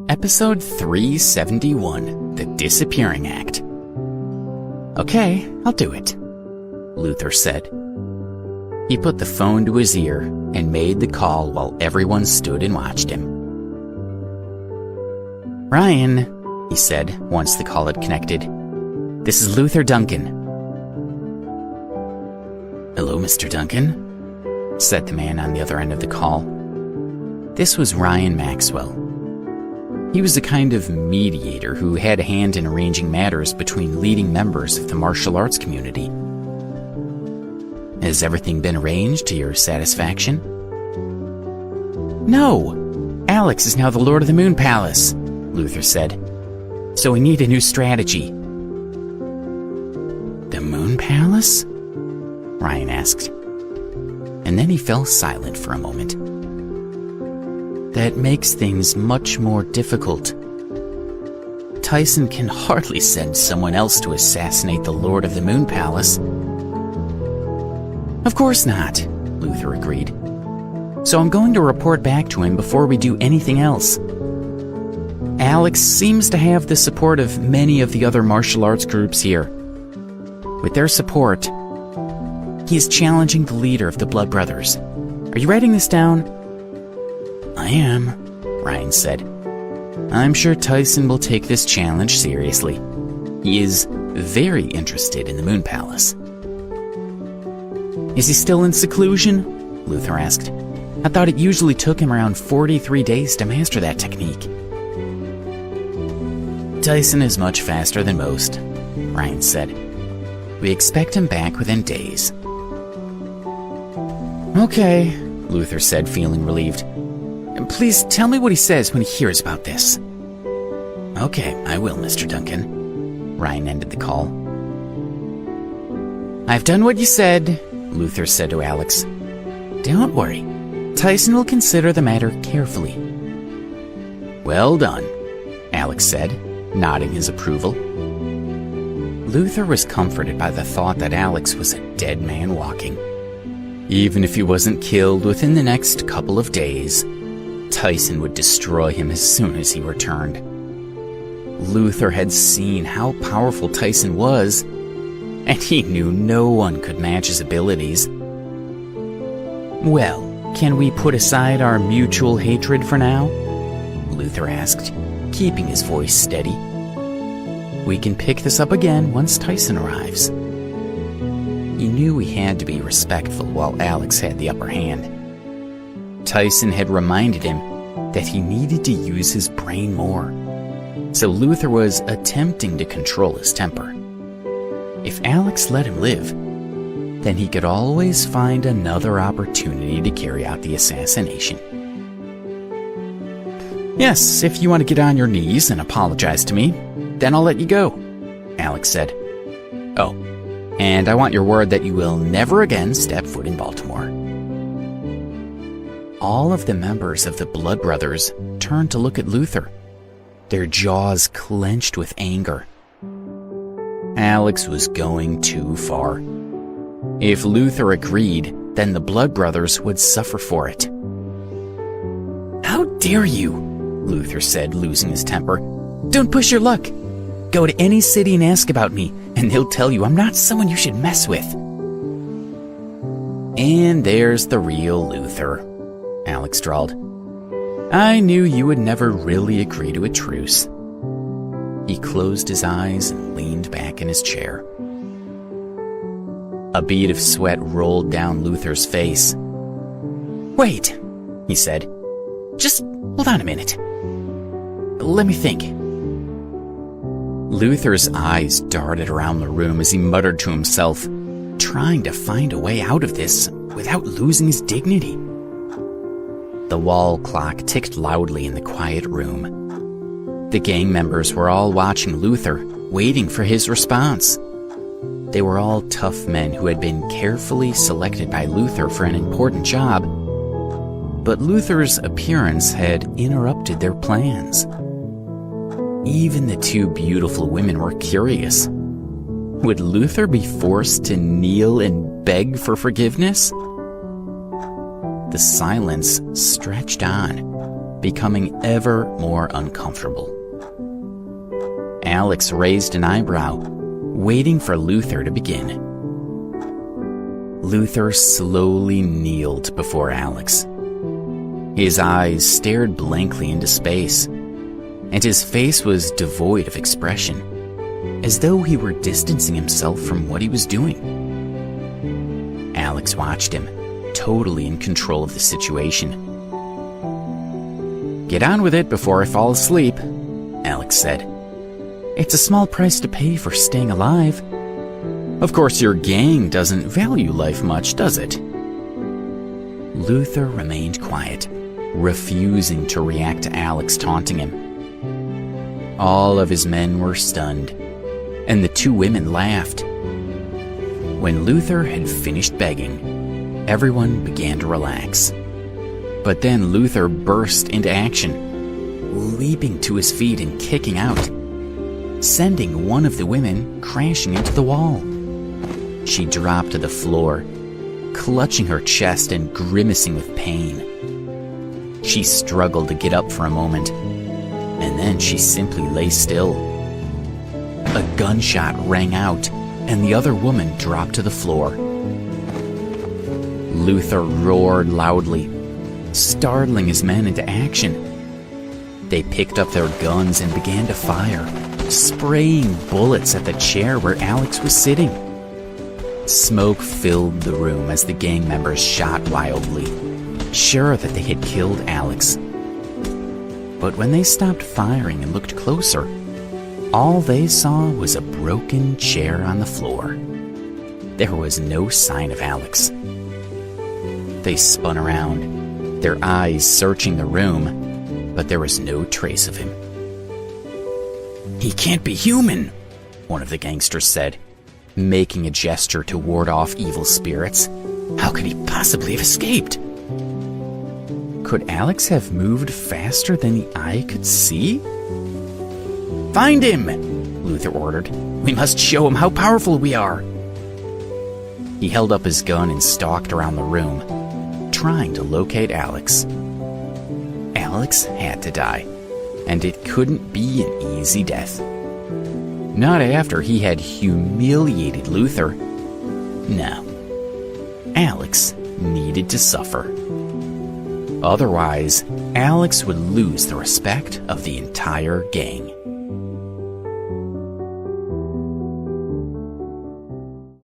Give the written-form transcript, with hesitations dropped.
Episode 371, The Disappearing Act. Okay, I'll do it, Luther said. He put the phone to his ear and made the call while everyone stood and watched him. Ryan, he said once the call had connected, this is Luther Duncan. Hello, Mr. Duncan, said the man on the other end of the call. This was Ryan Maxwell. He was the kind of mediator who had a hand in arranging matters between leading members of the martial arts community. Has everything been arranged to your satisfaction? No! Alex is now the Lord of the Moon Palace, Luther said. So we need a new strategy. The Moon Palace? Ryan asked. And then he fell silent for a moment. That makes things much more difficult. Tyson can hardly send someone else to assassinate the Lord of the Moon Palace. Of course not, Luther agreed. So I'm going to report back to him before we do anything else. Alex seems to have the support of many of the other martial arts groups here. With their support, he is challenging the leader of the Blood Brothers. Are you writing this down? I am, Ryan said. I'm sure Tyson will take this challenge seriously. He is very interested in the Moon Palace. Is he still in seclusion? Luther asked. I thought it usually took him around 43 days to master that technique. Tyson is much faster than most, Ryan said. We expect him back within days. Okay, Luther said, feeling relieved. Please tell me what he says when he hears about this. Okay, I will, Mr. Duncan. Ryan ended the call. I've done what you said, Luther said to Alex. Don't worry. Tyson will consider the matter carefully. Well done, Alex said, nodding his approval. Luther was comforted by the thought that Alex was a dead man walking. Even if he wasn't killed within the next couple of days, Tyson would destroy him as soon as he returned. Luther had seen how powerful Tyson was, and he knew no one could match his abilities. Well, can we put aside our mutual hatred for now? Luther asked, keeping his voice steady. We can pick this up again once Tyson arrives. He knew he had to be respectful while Alex had the upper hand. Tyson had reminded him that he needed to use his brain more, so Luther was attempting to control his temper. If Alex let him live, then he could always find another opportunity to carry out the assassination. Yes, if you want to get on your knees and apologize to me, then I'll let you go, Alex said. Oh, and I want your word that you will never again step foot in Baltimore. All of the members of the Blood Brothers turned to look at Luther, their jaws clenched with anger. Alex was going too far. If Luther agreed, then the Blood Brothers would suffer for it. How dare you, Luther said, losing his temper. Don't push your luck. Go to any city and ask about me, and they'll tell you I'm not someone you should mess with. And there's the real Luther, Alex drawled. I knew you would never really agree to a truce. He closed his eyes and leaned back in his chair. A bead of sweat rolled down Luther's face. Wait, he said. Just hold on a minute. Let me think. Luther's eyes darted around the room as he muttered to himself, trying to find a way out of this without losing his dignity. The wall clock ticked loudly in the quiet room. The gang members were all watching Luther, waiting for his response. They were all tough men who had been carefully selected by Luther for an important job, but Luther's appearance had interrupted their plans. Even the two beautiful women were curious. Would Luther be forced to kneel and beg for forgiveness? The silence stretched on, becoming ever more uncomfortable. Alex raised an eyebrow, waiting for Luther to begin. Luther slowly kneeled before Alex. His eyes stared blankly into space, and his face was devoid of expression, as though he were distancing himself from what he was doing. Alex watched him, totally in control of the situation. "Get on with it before I fall asleep," Alex said. "It's a small price to pay for staying alive. Of course, your gang doesn't value life much, does it?" Luther remained quiet, refusing to react to Alex taunting him. All of his men were stunned, and the two women laughed. When Luther had finished begging, everyone began to relax. But then Luther burst into action, leaping to his feet and kicking out, sending one of the women crashing into the wall. She dropped to the floor, clutching her chest and grimacing with pain. She struggled to get up for a moment, and then she simply lay still. A gunshot rang out, and the other woman dropped to the floor. Luther roared loudly, startling his men into action. They picked up their guns and began to fire, spraying bullets at the chair where Alex was sitting. Smoke filled the room as the gang members shot wildly, sure that they had killed Alex. But when they stopped firing and looked closer, all they saw was a broken chair on the floor. There was no sign of Alex. They spun around, their eyes searching the room, but there was no trace of him. "He can't be human," one of the gangsters said, making a gesture to ward off evil spirits. "How could he possibly have escaped?" Could Alex have moved faster than the eye could see? "Find him!" Luther ordered. "We must show him how powerful we are." He held up his gun and stalked around the room, trying to locate Alex. Alex had to die, and it couldn't be an easy death. Not after he had humiliated Luther. No. Alex needed to suffer. Otherwise, Alex would lose the respect of the entire gang.